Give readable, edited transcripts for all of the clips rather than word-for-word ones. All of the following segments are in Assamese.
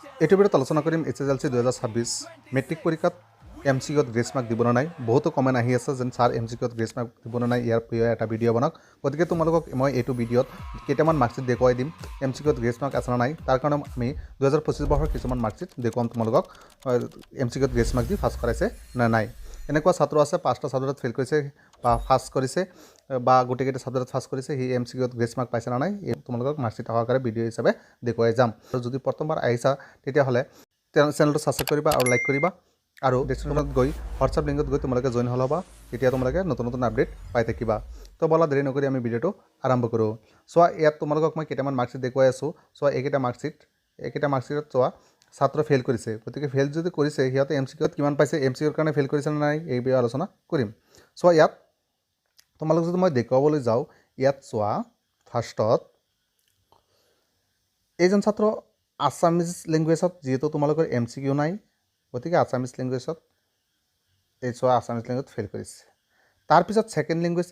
এইটো ভিডিঅ'ত আলোচনা কৰিম HSLC 2026 মেট্ৰিক পৰীক্ষাত MCQত গ্ৰেছ মাৰ্ক দিব নাই। বহুতো কমেণ্ট আহি আছে যেন ছাৰ MCQত গ্ৰেছ মাৰ্ক দিব নাই, ইয়াৰ প্ৰিয় এটা ভিডিঅ' বনাওক। গতিকে তোমালোকক মই এইটো ভিডিঅ'ত কেইটামান মাৰ্কশ্বিট দেখুৱাই দিম MCQত গ্ৰেছ মাৰ্ক আছে নাই। তাৰ কাৰণে আমি 2025 বৰ্ষৰ কিছুমান মাৰ্কশ্বিট দেখুৱাম তোমালোকক MCQত গ্ৰেছ মাৰ্ক দি পাছ কৰাইছে নে নাই। এনেকুৱা ছাত্ৰ আছে 5টা ছাবজেক্টত ফেইল কৰিছে বা পাছ কৰিছে বা গোটেইকেইটা ছাবজেক্টত পাছ কৰিছে, সি MCQত গ্ৰেছ মাৰ্ক পাইছে নে নাই এই তোমালোকক মাৰ্কশ্বিট সহকাৰে ভিডিঅ' হিচাপে দেখুৱাই যাম। আৰু যদি প্ৰথমবাৰ আহিছা তেতিয়াহ'লে চেনেলটো ছাবস্ক্ৰাইব কৰিবা আৰু লাইক কৰিবা আৰু ডেছক্ৰিপশ্যনত গৈ হোৱাটছআপ লিংকত গৈ তোমালোকে জইন হৈ ল'বা। তেতিয়া তোমালোকে নতুন নতুন আপডেট পাই থাকিবা। তো বলা দেৰি নকৰি আমি ভিডিঅ'টো আৰম্ভ কৰোঁ। চোৱা, ইয়াত তোমালোকক মই কেইটামান মাৰ্কশ্বিট দেখুৱাই আছোঁ। চোৱা, এইকেইটা মাৰ্কশ্বিটত চোৱা ছাত্ৰ ফেইল কৰিছে। গতিকে ফেইল যদি কৰিছে সিহঁতে MCQত কিমান পাইছে, MCQৰ কাৰণে ফেইল কৰিছে নে নাই এই বিষয়ে আলোচনা কৰিম। চোৱা, ইয়াত তোমালোক যদি মই দেখুৱাবলৈ যাওঁ, ইয়াত চোৱা ফাৰ্ষ্টত এইজন ছাত্ৰ আছামিজ লেংগুৱেজত যিহেতু তোমালোকৰ MCQ নাই, গতিকে আছামিজ লেংগুৱেজত চোৱা আছামিজ লেংগুৱেজত ফেইল কৰিছে। তাৰপিছত ছেকেণ্ড লেংগুৱেজ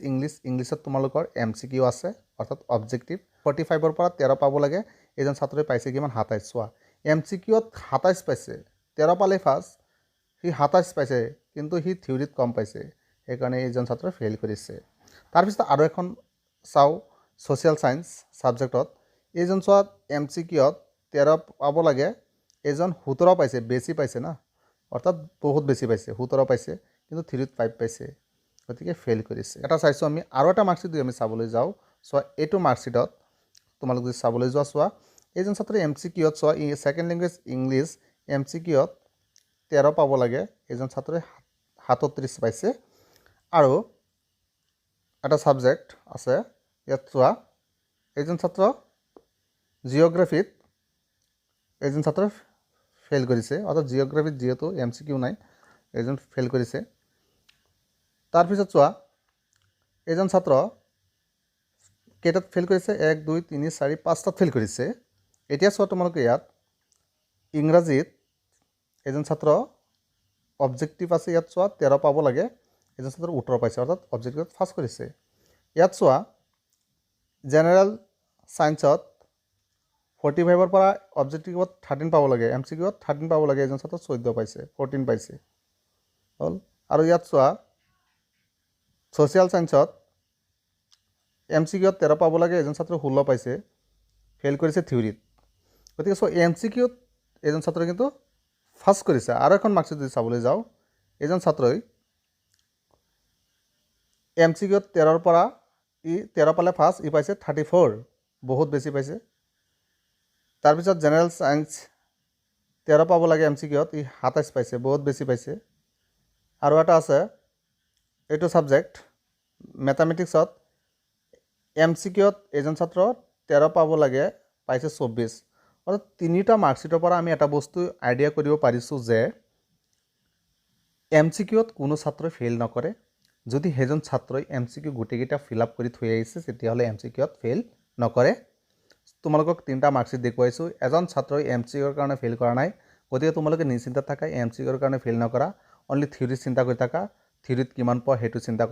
ইংলিছত তোমালোকৰ MCQ আছে, অৰ্থাৎ অবজেক্টিভ 45ৰ পৰা 13 পাব লাগে। এইজন ছাত্ৰই পাইছে কিমান 27। চোৱা, MCQত 27 পাইছে, 13 পালে ফাৰ্ষ্ট, সি 27 পাইছে কিন্তু সি থিয়ৰীত কম পাইছে, সেইকাৰণে এইজন ছাত্ৰই ফেইল কৰিছে। তাৰপিছত আৰু এখন চাওঁ ছ'চিয়েল ছায়েন্স ছাবজেক্টত, এইজন চোৱা MCQত 13 পাব লাগে, এইজন 17 পাইছে, বেছি পাইছে না, অৰ্থাৎ বহুত বেছি পাইছে, 17 পাইছে কিন্তু থিয়ৰীত 5 পাইছে, গতিকে ফেইল কৰিছে। এটা চাইছোঁ আমি আৰু এটা মাৰ্কশ্বিট যদি আমি চাবলৈ যাওঁ, চোৱা এইটো মাৰ্কশ্বিটত তোমালোক যদি চাবলৈ যোৱা, চোৱা এইজন ছাত্ৰই MCQত চোৱা ছেকেণ্ড লেংগুৱেজ ইংলিছ MCQত 13 পাব লাগে, এইজন ছাত্ৰই 37 পাইছে। আৰু এটা ছাবজেক্ট আছে ইয়াত চোৱা, এইজন ছাত্ৰ জিঅ'গ্ৰাফীত এইজন ছাত্ৰই ফেইল কৰিছে, অৰ্থাৎ জিঅ'গ্ৰাফীত যিহেতু MCQ নাই এইজন ফেইল কৰিছে। তাৰপিছত চোৱা এইজন ছাত্ৰ কেইটাত ফেইল কৰিছে, 1 2 3 4 5টাত ফেইল কৰিছে। এতিয়া চোৱা তোমালোকে ইয়াত ইংৰাজীত এজন ছাত্ৰ অবজেক্টিভ আছে, ইয়াত চোৱা 13 পাব লাগে, এজন ছাত্ৰ 18 পাইছে, অৰ্থাৎ অবজেক্টিভত ফাৰ্ষ্ট কৰিছে। ইয়াত চোৱা জেনেৰেল ছায়েন্সত 45ৰ পৰা অবজেক্টিভত 13 পাব লাগে, MCQত 13 পাব লাগে, এজন ছাত্ৰ 14 পাইছে, 14 পাইছে হ'ল। আৰু ইয়াত চোৱা ছ'চিয়েল ছায়েন্সত MCQত 13 পাব লাগে, এজন ছাত্ৰ 16 পাইছে, ফেইল কৰিছে থিয়ৰীত। গতিকে চোৱা MCQত এজন ছাত্ৰই কিন্তু ফাৰ্ষ্ট কৰিছে। আৰু এখন মাৰ্কশ্বিট যদি চাবলৈ যাওঁ, এজন ছাত্ৰই MCQত 13ৰ পৰা 13 পালে ফাৰ্ষ্ট, পাইছে 34, বহুত বেছি পাইছে। তাৰপিছত জেনেৰেল ছায়েন্স 13 পাব লাগে MCQত, 27 পাইছে, বহুত বেছি পাইছে। আৰু এটা আছে এইটো ছাবজেক্ট মেথামেটিক্সত MCQত এজন ছাত্ৰ 13 পাব লাগে, পাইছে 24। অৰ্থাৎ তিনিটা মাৰ্কশ্বিটৰ পৰা আমি এটা বস্তু আইডিয়া কৰিব পাৰিছোঁ যে MCQত কোনো ছাত্ৰই ফেইল নকৰে। যদি সেইজন ছাত্ৰই MCQ গোটেইকেইটা ফিল আপ কৰি থৈ আহিছে তেতিয়াহ'লে MCQত ফেইল নকৰে। তোমালোকক 3টা মাৰ্কশ্বিট দেখুৱাইছোঁ, এজন ছাত্ৰই MCQৰ কাৰণে ফেইল কৰা নাই। গতিকে তোমালোকে নিশ্চিন্ত থাকা, MCQৰ কাৰণে ফেইল নকৰা, অনলি থিয়ৰীত চিন্তা কৰি থাকা, থিয়ৰীত কিমান পোৱা সেইটো চিন্তা কৰা।